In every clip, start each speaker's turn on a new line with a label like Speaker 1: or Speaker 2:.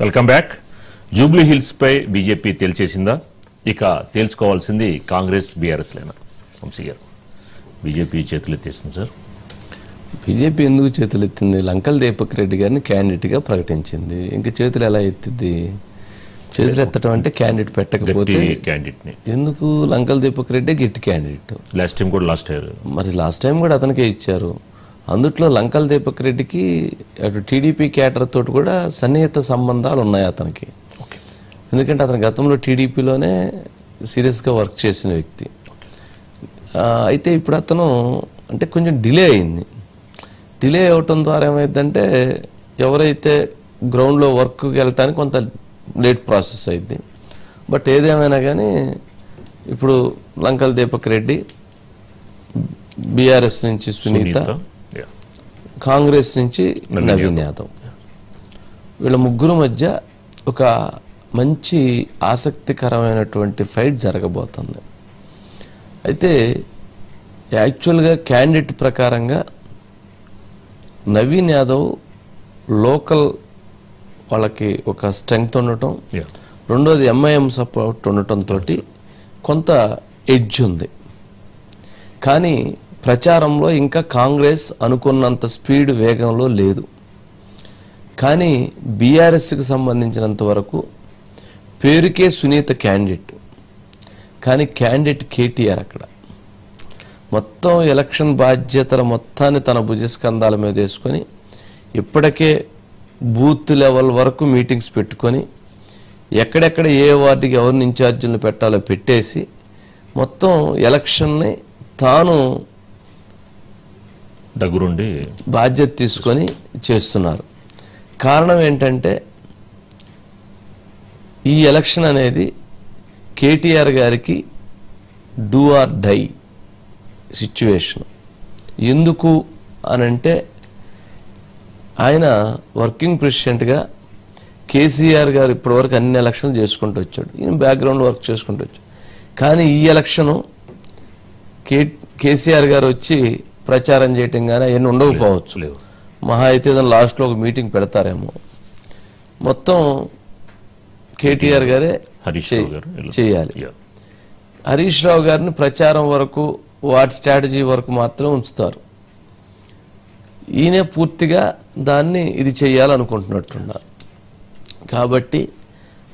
Speaker 1: Welcome back. Jubilee hills పై BJP తేల్చేసిందా? ఇక తేల్చుకోవాల్సింది Congress BRS లేనా? వంశీ గారు, బీజేపీ చేతులెత్తేసింది సార్.
Speaker 2: బీజేపీ ఎందుకు చేతులెత్తింది? లంకల్ దీపక్ రెడ్డి గారిని క్యాండిడేట్గా ప్రకటించింది. ఇంకా చేతులు ఎలా ఎత్తింది? చేతులు ఎత్తడం అంటే క్యాండిడేట్ పెట్టకపోతే
Speaker 1: క్యాండిడేట్ని
Speaker 2: ఎందుకు? లంకల్ దీపక్ రెడ్డి గట్టి క్యాండిడేట్.
Speaker 1: లాస్ట్ టైం కూడా
Speaker 2: మరి లాస్ట్ టైం కూడా అతనికే ఇచ్చారు. అందుట్లో లంకల్ దీపక్ రెడ్డికి అటు టీడీపీ క్యాడర్ తోటి కూడా సన్నిహిత సంబంధాలు ఉన్నాయి అతనికి. ఎందుకంటే అతని గతంలో టీడీపీలోనే సీరియస్గా వర్క్ చేసిన వ్యక్తి. అయితే ఇప్పుడు అతను అంటే కొంచెం డిలే అయింది. డిలే అవటం ద్వారా ఏమైందంటే ఎవరైతే గ్రౌండ్లో వర్క్కి వెళ్ళటానికి కొంత లేట్ ప్రాసెస్ అయింది. బట్ ఏదేమైనా కానీ ఇప్పుడు లంకల్ దీపక్ రెడ్డి, బీఆర్ఎస్ నుంచి సునీత, కాంగ్రెస్ నుంచి నవీన్ యాదవ్, వీళ్ళ ముగ్గురు మధ్య ఒక మంచి ఆసక్తికరమైనటువంటి ఫైట్ జరగబోతుంది. అయితే యాక్చువల్గా క్యాండిడేట్ ప్రకారంగా నవీన్ యాదవ్ లోకల్ వాళ్ళకి ఒక స్ట్రెంగ్త్ ఉండటం, రెండోది ఎంఐఎం సపోర్ట్ ఉండటంతో కొంత ఎడ్జ్ ఉంది. కానీ ప్రచారంలో ఇంకా కాంగ్రెస్ అనుకున్నంత స్పీడ్ వేగంలో లేదు. కానీ బీఆర్ఎస్కి సంబంధించినంత వరకు పేరుకే సునీత క్యాండిడేట్, కానీ క్యాండిడేట్ కేటీఆర్ అక్కడ మొత్తం ఎలక్షన్ బాధ్యతల మొత్తాన్ని తన భుజస్కంధాల మీద వేసుకొని ఇప్పటికే బూత్ లెవెల్ వరకు మీటింగ్స్ పెట్టుకొని ఎక్కడెక్కడ ఏ వార్డుకి ఎవరిని ఇన్ఛార్జీలను పెట్టాలో పెట్టేసి మొత్తం ఎలక్షన్ని తాను
Speaker 1: దగ్గరుండి
Speaker 2: బాధ్యత తీసుకొని చేస్తున్నారు. కారణం ఏంటంటే ఈ ఎలక్షన్ అనేది కేటీఆర్ గారికి డూ ఆర్ డై సిచ్యువేషన్. ఎందుకు అనంటే ఆయన వర్కింగ్ ప్రెసిడెంట్గా కేసీఆర్ గారు ఇప్పటివరకు అన్ని ఎలక్షన్లు చేసుకుంటూ వచ్చాడు. ఈయన బ్యాక్గ్రౌండ్ వర్క్ చేసుకుంటూ వచ్చాడు. కానీ ఈ ఎలక్షను కేసీఆర్ గారు వచ్చి ప్రచారం చేయటం కానీ అవన్నీ ఉండకపోవచ్చు. మహా అయితే ఏదైనా లాస్ట్లో ఒక మీటింగ్ పెడతారేమో. మొత్తం కేటీఆర్ గారే చేయాలి. హరీష్ రావు గారిని ప్రచారం వరకు, వాటి స్ట్రాటజీ వరకు మాత్రం ఉంచుతారు. ఈయనే పూర్తిగా దాన్ని ఇది చేయాలనుకుంటున్నట్టున్నారు. కాబట్టి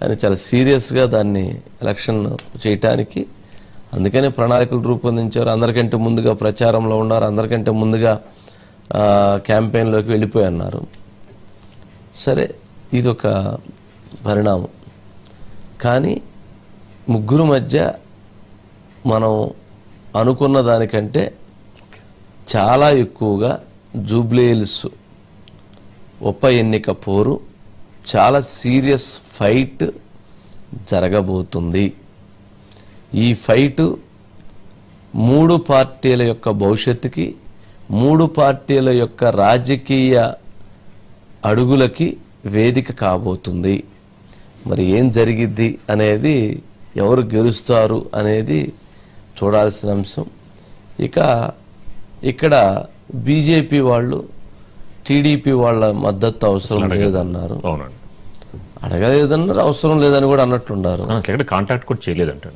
Speaker 2: ఆయన చాలా సీరియస్గా దాన్ని ఎలక్షన్ చేయటానికి అందుకనే ప్రణాళికలు రూపొందించారు. అందరికంటే ముందుగా ప్రచారంలో ఉన్నారు, అందరికంటే ముందుగా క్యాంపెయిన్లోకి వెళ్ళిపోయి అన్నారు. సరే, ఇదొక పరిణామం. కానీ ముగ్గురు మధ్య మనం అనుకున్న దానికంటే చాలా ఎక్కువగా జూబ్లీ హిల్స్ ఉప ఎన్నిక పోరు చాలా సీరియస్ ఫైట్ జరగబోతుంది. ఈ ఫైటు 3 పార్టీల యొక్క భవిష్యత్తుకి, 3 పార్టీల యొక్క రాజకీయ అడుగులకి వేదిక కాబోతుంది. మరి ఏం జరిగిద్ది అనేది, ఎవరు గెలుస్తారు అనేది చూడాల్సిన అంశం. ఇక ఇక్కడ బీజేపీ వాళ్ళు టీడీపీ వాళ్ళ మద్దతు అవసరం లేదన్నారు, అడగలేదన్నారు, అవసరం లేదని కూడా అన్నట్లున్నారు.
Speaker 1: కాంటాక్ట్ కూడా చేయలేదంట,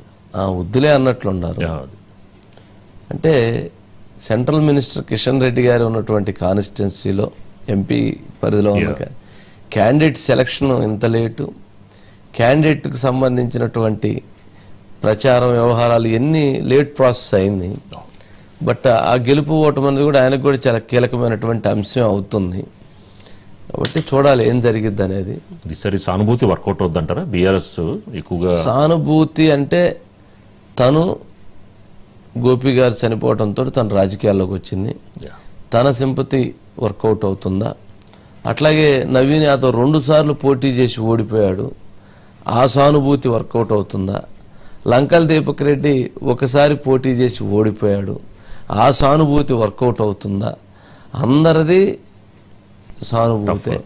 Speaker 2: వద్దులే అన్నట్లున్నారు. అంటే సెంట్రల్ మినిస్టర్ కిషన్ రెడ్డి గారు ఉన్నటువంటి కాన్స్టిట్యున్సీలో ఎంపీ పరిధిలో ఉన్న క్యాండిడేట్ సెలక్షన్ ఇంత లేటు, క్యాండిడేట్కి సంబంధించినటువంటి ప్రచారం వ్యవహారాలు ఎన్ని లేట్ ప్రాసెస్ అయింది. బట్ ఆ గెలుపు ఓటం అనేది కూడా ఆయనకు కూడా చాలా కీలకమైనటువంటి అంశం అవుతుంది. కాబట్టి చూడాలి ఏం జరిగిద్ది అనేది.
Speaker 1: ఈసారి సానుభూతి వర్కౌట్ అవుద్దంటారా? బీఆర్ఎస్ ఎక్కువగా
Speaker 2: సానుభూతి అంటే తను గోపి గారు చనిపోవడంతో తను రాజకీయాల్లోకి వచ్చింది, తన సింపతి వర్కౌట్ అవుతుందా? అట్లాగే నవీన్ యాదవ్ 2 సార్లు పోటీ చేసి ఓడిపోయాడు, ఆ సానుభూతి వర్కౌట్ అవుతుందా? లంకల్ దీపక్ రెడ్డి ఒకసారి పోటీ చేసి ఓడిపోయాడు, ఆ సానుభూతి వర్కౌట్ అవుతుందా? అందరిది సానుభూతే.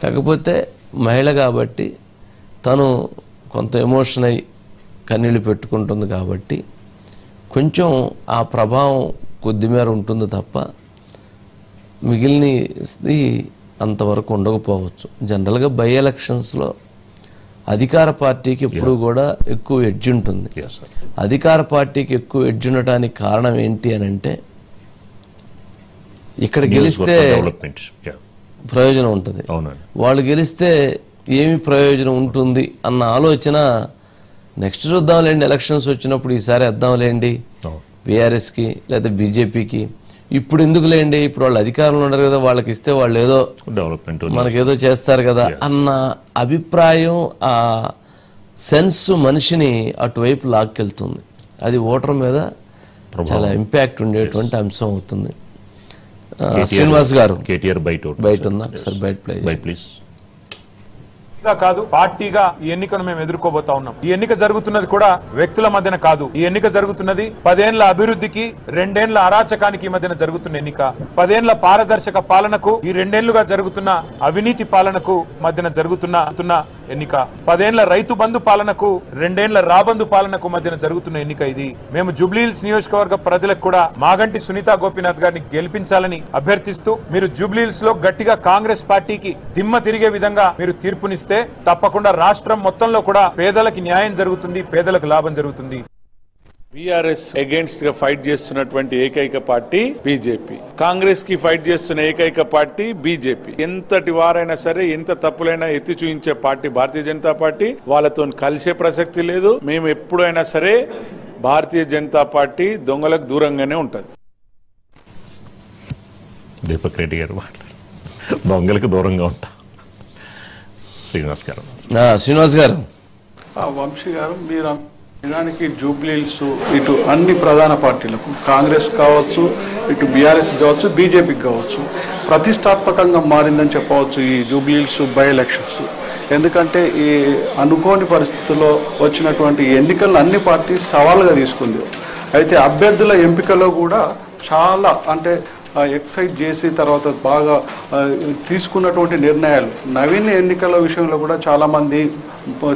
Speaker 2: కాకపోతే మహిళ కాబట్టి తను కొంత ఎమోషన్ అయి కన్నీళ్ళు పెట్టుకుంటుంది కాబట్టి కొంచెం ఆ ప్రభావం కొద్దిమేర ఉంటుంది తప్ప మిగిలినది అంతవరకు ఉండకపోవచ్చు. జనరల్గా బై ఎలక్షన్స్లో అధికార పార్టీకి ఎప్పుడు కూడా ఎక్కువ ఎడ్జ్ ఉంటుంది. అధికార పార్టీకి ఎక్కువ ఎడ్జ్ ఉండటానికి కారణం ఏంటి అని అంటే ఇక్కడ గెలిస్తే ప్రయోజనం ఉంటుంది, వాళ్ళు గెలిస్తే ఏమి ప్రయోజనం ఉంటుంది అన్న ఆలోచన నెక్స్ట్ చూద్దాంలేండి, ఎలక్షన్స్ వచ్చినప్పుడు ఈసారి వేద్దాంలేండి బీఆర్ఎస్కి లేదా బీజేపీకి, ఇప్పుడు ఎందుకు లేండి, ఇప్పుడు వాళ్ళు అధికారంలో ఉండరు కదా, వాళ్ళకి ఇస్తే వాళ్ళు ఏదో డెవలప్మెంట్ మనకేదో చేస్తారు కదా అన్న అభిప్రాయం, ఆ సెన్స్ మనిషిని అటువైపు లాక్కెళ్తుంది. అది ఓటర్ మీద చాలా ఇంపాక్ట్ ఉండేటువంటి అంశం అవుతుంది. శ్రీనివాస్ గారు బయట ఉందా సార్, బయట ప్లీజ్.
Speaker 3: కాదు, పార్టీగా ఈ ఎన్నికను మేము ఎదుర్కోబోతా ఉన్నాం. ఈ ఎన్నిక జరుగుతున్నది కూడా వ్యక్తుల మధ్యన కాదు. ఈ ఎన్నిక జరుగుతున్నది 10 ఏళ్ల అభివృద్ధికి 2 ఏళ్ల అరాచకానికి మధ్యన జరుగుతున్న ఎన్నిక. 10 ఏళ్ల పారదర్శక పాలనకు ఈ 2 ఏళ్లుగా జరుగుతున్న అవినీతి పాలనకు మధ్యన జరుగుతున్న ఎన్నిక. 10 ఏళ్ల రైతు బంధు పాలనకు 2 ఏళ్ల రాబందు పాలనకు మధ్యన జరుగుతున్న ఎన్నిక ఇది. మేము జూబ్లీహిల్స్ నియోజకవర్గ ప్రజలకు కూడా మాగంటి సునీతా గోపీనాథ్ గారిని గెలిపించాలని అభ్యర్థిస్తూ మీరు జూబ్లీహిల్స్ లో గట్టిగా కాంగ్రెస్ పార్టీకి దిమ్మ తిరిగే విధంగా మీరు తీర్పునిస్తే తప్పకుండా రాష్ట్రం మొత్తంలో కూడా పేదలకు న్యాయం జరుగుతుంది, పేదలకు లాభం జరుగుతుంది.
Speaker 4: బీఆర్ఎస్ అగేన్స్ట్ గా ఫైట్ చేస్తున్నటువంటి ఏకైక పార్టీ బీజేపీ, కాంగ్రెస్ కి ఫైట్ చేస్తున్న ఏకైక పార్టీ బీజేపీ. ఎంతటి వారైనా సరే, ఎంత తప్పులైనా ఎత్తి చూపించే పార్టీ భారతీయ జనతా పార్టీ. వాళ్ళతో కలిసే ప్రసక్తి లేదు. మేము ఎప్పుడైనా సరే భారతీయ జనతా పార్టీ దొంగలకు దూరంగానే ఉంటుంది.
Speaker 1: దీపక్ రెడ్డి గారు దొంగలకు దూరంగా ఉంటా.
Speaker 2: శ్రీనివాస్ గారు
Speaker 5: వంశీ గారు, మీరు నిజానికి జూబ్లీహిల్స్ ఇటు అన్ని ప్రధాన పార్టీలకు, కాంగ్రెస్ కావచ్చు, ఇటు బీఆర్ఎస్ కావచ్చు, బీజేపీకి కావచ్చు, ప్రతిష్టాత్మకంగా మారిందని చెప్పవచ్చు ఈ జూబ్లీహిల్స్ బై ఎలక్షన్స్. ఎందుకంటే ఈ అనుకోని పరిస్థితుల్లో వచ్చినటువంటి ఎన్నికలను అన్ని పార్టీ సవాల్గా తీసుకుంది. అయితే అభ్యర్థుల ఎంపికలో కూడా చాలా ఎక్సైట్ చేసి తర్వాత బాగా తీసుకున్నటువంటి నిర్ణయాలు. నవీన్ ఎన్నికల విషయంలో కూడా చాలామంది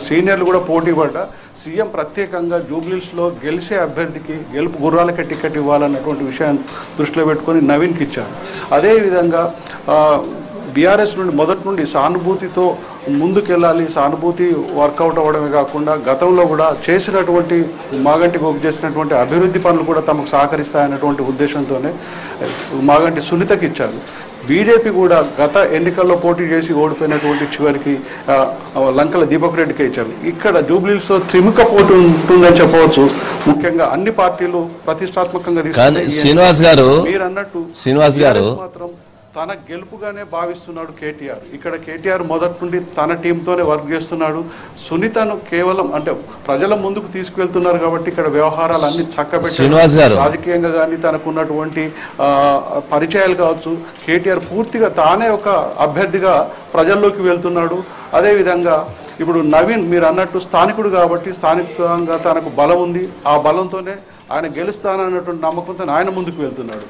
Speaker 5: సీనియర్లు కూడా పోటీ పడ్డా సీఎం ప్రత్యేకంగా జూబ్లీహిల్స్లో గెలిచే అభ్యర్థికి గెలుపు గుర్రాలకే టికెట్ ఇవ్వాలన్నటువంటి విషయాన్ని దృష్టిలో పెట్టుకొని నవీన్కి ఇచ్చారు. అదేవిధంగా బీఆర్ఎస్ నుండి మొదటి నుండి సానుభూతితో ముందుకెళ్ళాలి, సానుభూతి వర్కౌట్ అవ్వడమే కాకుండా గతంలో కూడా చేసినటువంటి మాగంటి గోపి చేసినటువంటి అభివృద్ధి పనులు కూడా తమకు సహకరిస్తాయన్నటువంటి ఉద్దేశంతోనే మాగంటి సునీతకి ఇచ్చారు. బీజేపీ కూడా గత ఎన్నికల్లో పోటీ చేసి ఓడిపోయినటువంటి చివరికి లంకల దీపక్ రెడ్డికి ఇచ్చారు. ఇక్కడ జూబ్లీహిల్స్లో త్రిముఖ పోటీ ఉంటుందని చెప్పవచ్చు. ముఖ్యంగా అన్ని పార్టీలు ప్రతిష్టాత్మకంగా మీరు అన్నట్టు మాత్రం తన గెలుపుగానే భావిస్తున్నాడు కేటీఆర్. ఇక్కడ కేటీఆర్ మొదటి నుండి తన టీంతోనే వర్క్ చేస్తున్నాడు. సునీతను కేవలం ప్రజల ముందుకు తీసుకువెళ్తున్నారు కాబట్టి ఇక్కడ వ్యవహారాలు అన్ని చక్కబెట్టారు. రాజకీయంగా కానీ తనకున్నటువంటి పరిచయాలు కావచ్చు, కేటీఆర్ పూర్తిగా తానే ఒక అభ్యర్థిగా ప్రజల్లోకి వెళ్తున్నాడు. అదేవిధంగా ఇప్పుడు నవీన్ మీరు అన్నట్టు స్థానికుడు కాబట్టి స్థానికంగా తనకు బలం ఉంది. ఆ బలంతోనే ఆయన గెలుస్తానన్నటువంటి నమ్మకంతో ఆయన ముందుకు వెళ్తున్నాడు.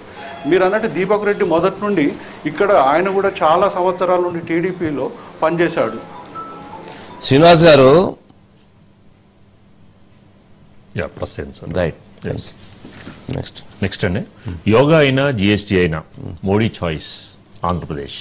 Speaker 5: మీరు అన్నట్టు దీపక్ రెడ్డి మొదటి నుండి ఇక్కడ ఆయన కూడా చాలా సంవత్సరాల నుండి టీడీపీలో పనిచేశాడు.
Speaker 2: శ్రీనివాస్ గారు
Speaker 1: నెక్స్ట్ అండి, యోగా అయినా జిఎస్టీ అయినా మోడీ చాయిస్ ఆంధ్రప్రదేశ్.